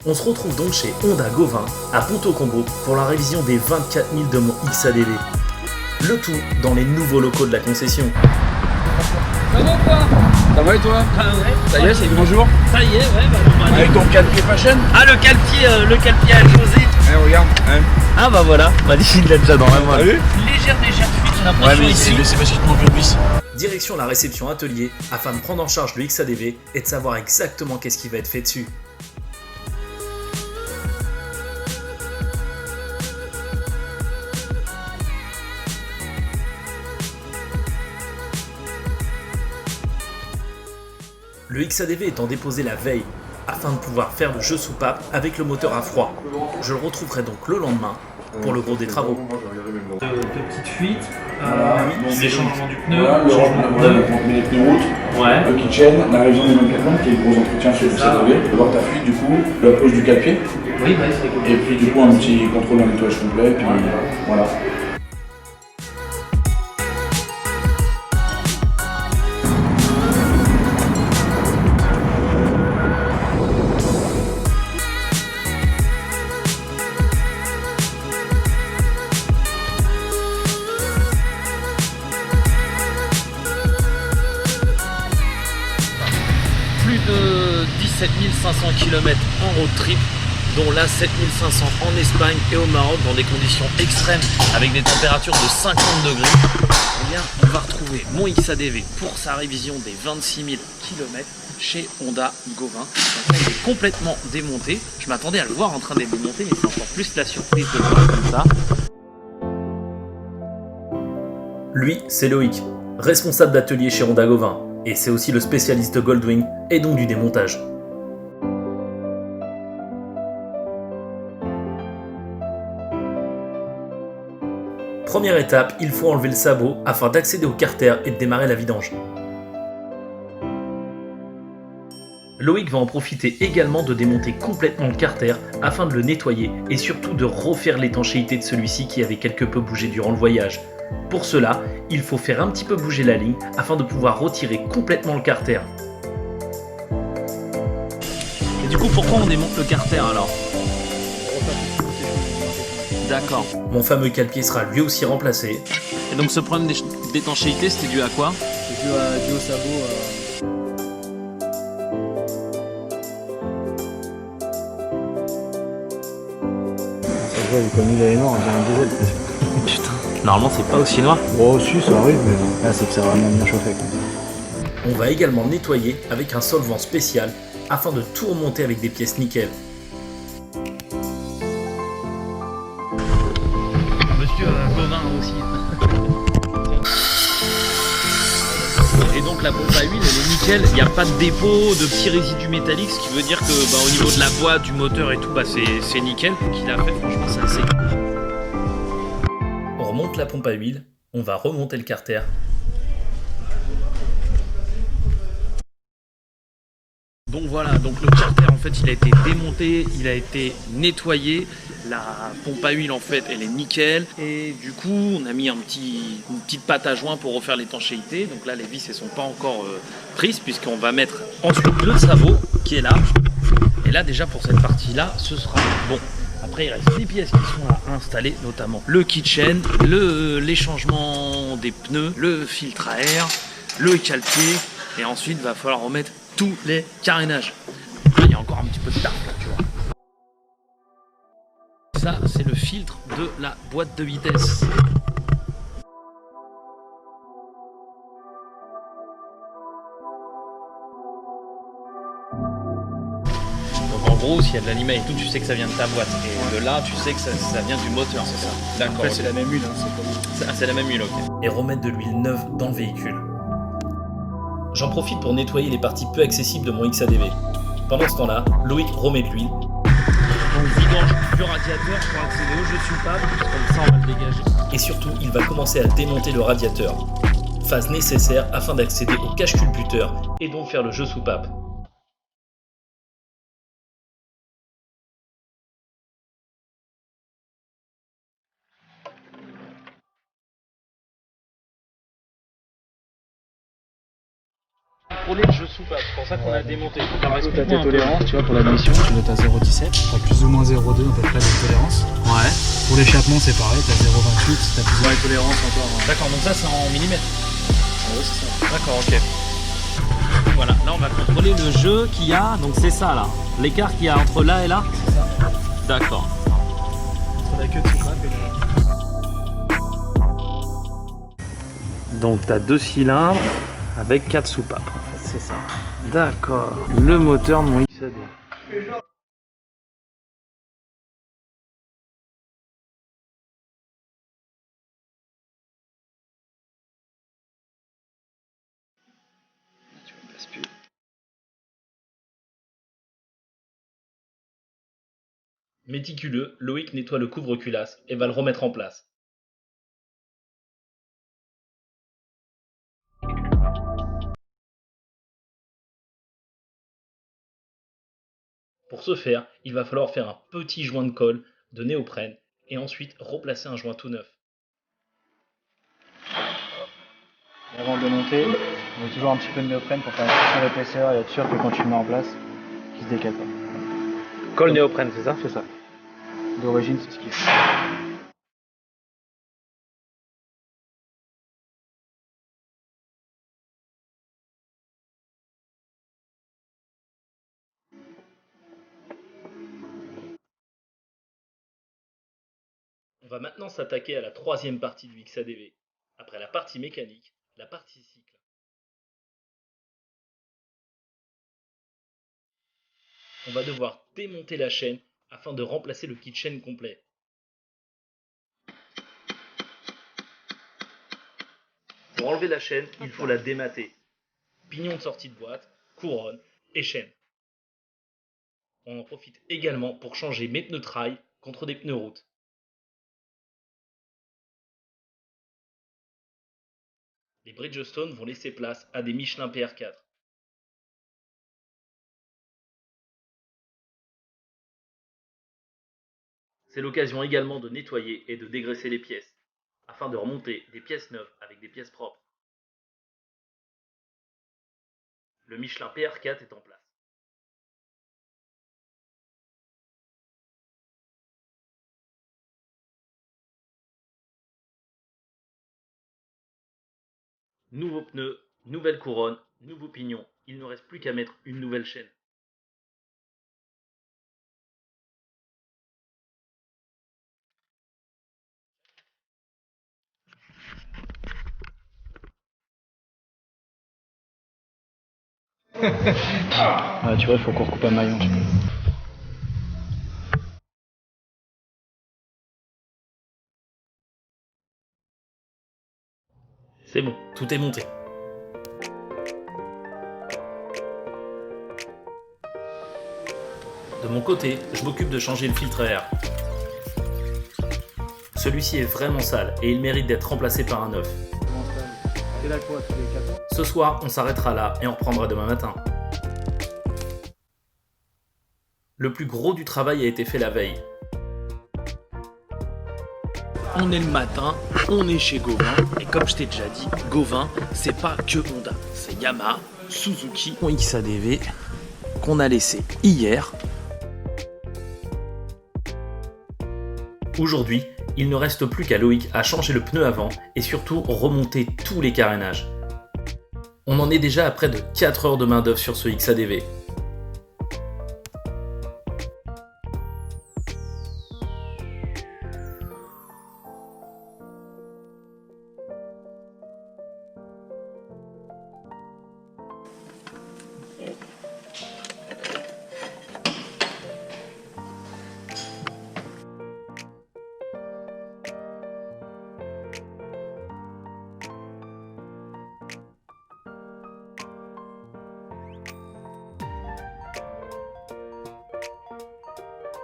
On se retrouve donc chez Honda Gauvin à Ponto Combo pour la révision des 24 000 de mon XADV. Le tout dans les nouveaux locaux de la concession. Ça va ou quoi? Ça va et toi? Ah ouais. Ça y est, c'est le grand jour? Ça y est, ouais, bah, Avec ton calpier fashion? Ah, le calpier à José. Eh regarde, hein. Ah bah voilà, bah d'ici il l'a déjà dans la main. T'as vu? Légère fuite, j'ai Ouais, l'impression mais ici. c'est parce qu'il te manque le vis. Direction la réception atelier afin de prendre en charge le XADV et de savoir exactement qu'est-ce qui va être fait dessus. Le XADV étant déposé la veille afin de pouvoir faire le jeu soupape avec le moteur à froid. Je le retrouverai donc le lendemain pour le gros des travaux. De petites fuites, les changements du pneu, Voilà, le changement de pneu, les pneus route, ouais, le kitchen, la révision des 24 montres qui est le gros entretien sur le XADV, voir ta fuite du coup, la pose du calpier, oui, bah, c'est cool. et puis du coup un petit contrôle d'un nettoyage complet, et puis voilà. Plus de 17 500 km en road trip, dont là 7 500 en Espagne et au Maroc dans des conditions extrêmes avec des températures de 50 degrés. Eh bien, on va retrouver mon XADV pour sa révision des 26 000 km chez Honda Gauvin. Donc là, il est complètement démonté. Je m'attendais à le voir en train d'être démonté, mais c'est encore plus la surprise de le voir comme ça. Lui, c'est Loïc, responsable d'atelier chez Honda Gauvin, et c'est aussi le spécialiste de Goldwing et donc du démontage. Première étape, il faut enlever le sabot afin d'accéder au carter et de démarrer la vidange. Loïc va en profiter également de démonter complètement le carter afin de le nettoyer et surtout de refaire l'étanchéité de celui-ci qui avait quelque peu bougé durant le voyage. Pour cela, il faut faire un petit peu bouger la ligne afin de pouvoir retirer complètement le carter. Et du coup, pourquoi on démonte le carter alors? D'accord. Mon fameux calpier sera lui aussi remplacé. Et donc ce problème d'étanchéité, c'était dû à quoi? C'est dû au sabot. Ça se voit, vu comme il est noir, on dirait un diesel. Putain, normalement c'est pas aussi noir. Bon, aussi, ça arrive, mais là, c'est que c'est vraiment bien chauffé. On va également nettoyer avec un solvant spécial afin de tout remonter avec des pièces nickel. Monsieur Gauvin aussi. Et donc la pompe à huile, elle est nickel, il n'y a pas de dépôt, de petits résidus métalliques, ce qui veut dire que au niveau de la boîte, du moteur et tout, c'est nickel. Qu'il a fait, franchement, c'est assez. On remonte la pompe à huile, on va remonter le carter. Donc voilà, donc le carter en fait il a été démonté, il a été nettoyé, la pompe à huile en fait elle est nickel et du coup on a mis une petite pâte à joint pour refaire l'étanchéité. Donc là les vis elles sont pas encore prises puisqu'on va mettre ensuite le sabot qui est là. Et là déjà pour cette partie là ce sera bon. Après il reste les pièces qui sont à installer, notamment le kitchen, les changements des pneus, le filtre à air, le calpier et ensuite il va falloir remettre tous les carénages. Là, il y a encore un petit peu de tarte là, tu vois. Ça, c'est le filtre de la boîte de vitesse. Donc en gros, s'il y a de l'animal et tout, tu sais que ça vient de ta boîte. Et de là, tu sais que ça vient du moteur, c'est ça. D'accord. Après, c'est la même huile, hein, c'est comme... C'est la même huile, ok. Et remettre de l'huile neuve dans le véhicule. J'en profite pour nettoyer les parties peu accessibles de mon XADV. Pendant ce temps-là, Loïc remet de l'huile. Donc vidange du radiateur pour accéder au jeu soupape, comme ça on va le dégager. Et surtout, il va commencer à démonter le radiateur. Phase nécessaire afin d'accéder au cache-culbuteur et donc faire le jeu soupape. contrôler le jeu soupape. C'est pour ça qu'on a démonté. Alors, Tu as explique-moi tes un peu. tolérances, tu vois, pour l'admission, tu dois être à 0,17. Tu as plus ou moins 0,2 à peu près de tolérance. Ouais. Pour l'échappement, c'est pareil, tu as 0,28, tu as plus ou moins de tolérance encore. D'accord, donc ça c'est en millimètres. Ah ouais, c'est ça. D'accord, ok. Voilà, là on va contrôler le jeu qu'il y a, donc c'est ça là. L'écart qu'il y a entre là et là. C'est ça. D'accord. Entre la queue de soupape et le... Donc tu as 2 cylindres avec 4 soupapes en fait, c'est ça. D'accord. Le moteur de mon XAD. Méticuleux, Loïc nettoie le couvre-culasse et va le remettre en place. Pour ce faire, il va falloir faire un petit joint de colle de néoprène et ensuite replacer un joint tout neuf. Et avant de monter, on met toujours un petit peu de néoprène pour faire une petite épaisseur et être sûr que quand tu le mets en place, qu'il se décale pas. Colle néoprène, c'est ça? C'est ça. D'origine, c'est ce qu'il faut. On va maintenant s'attaquer à la troisième partie du XADV. Après la partie mécanique, la partie cycle. On va devoir démonter la chaîne afin de remplacer le kit chaîne complet. Pour enlever la chaîne, il faut la démater. Pignon de sortie de boîte, couronne et chaîne. On en profite également pour changer mes pneus trail contre des pneus route. Les Bridgestone vont laisser place à des Michelin PR4. C'est l'occasion également de nettoyer et de dégraisser les pièces, afin de remonter des pièces neuves avec des pièces propres. Le Michelin PR4 est en place. Nouveaux pneus, nouvelle couronne, nouveau pignon. Il ne reste plus qu'à mettre une nouvelle chaîne. Ah, tu vois, il faut qu'on recoupe un maillon. Tu vois. C'est bon, tout est monté. De mon côté, je m'occupe de changer le filtre à air. Celui-ci est vraiment sale et il mérite d'être remplacé par un neuf. T'es là quoi, tous les 4 ans? Ce soir, on s'arrêtera là et on reprendra demain matin. Le plus gros du travail a été fait la veille. On est le matin, on est chez Gauvin, et comme je t'ai déjà dit, Gauvin, c'est pas que Honda, c'est Yamaha, Suzuki, mon XADV, qu'on a laissé hier. Aujourd'hui, il ne reste plus qu'à Loïc à changer le pneu avant et surtout remonter tous les carénages. On en est déjà à près de 4 heures de main d'œuvre sur ce XADV.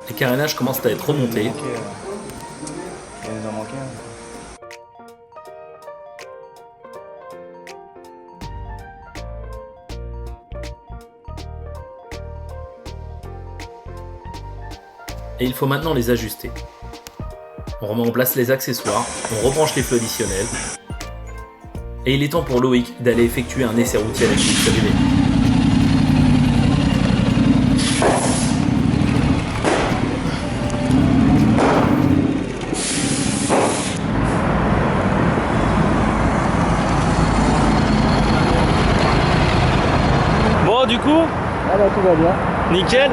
Les carénages commencent à être remontés. Il nous en manquait un. Et il faut maintenant les ajuster. On remet en place les accessoires, on rebranche les feux additionnels. Et il est temps pour Loïc d'aller effectuer un essai routier avec lui. Salut mec. Bon, du coup, Ah bah tout va bien. nickel.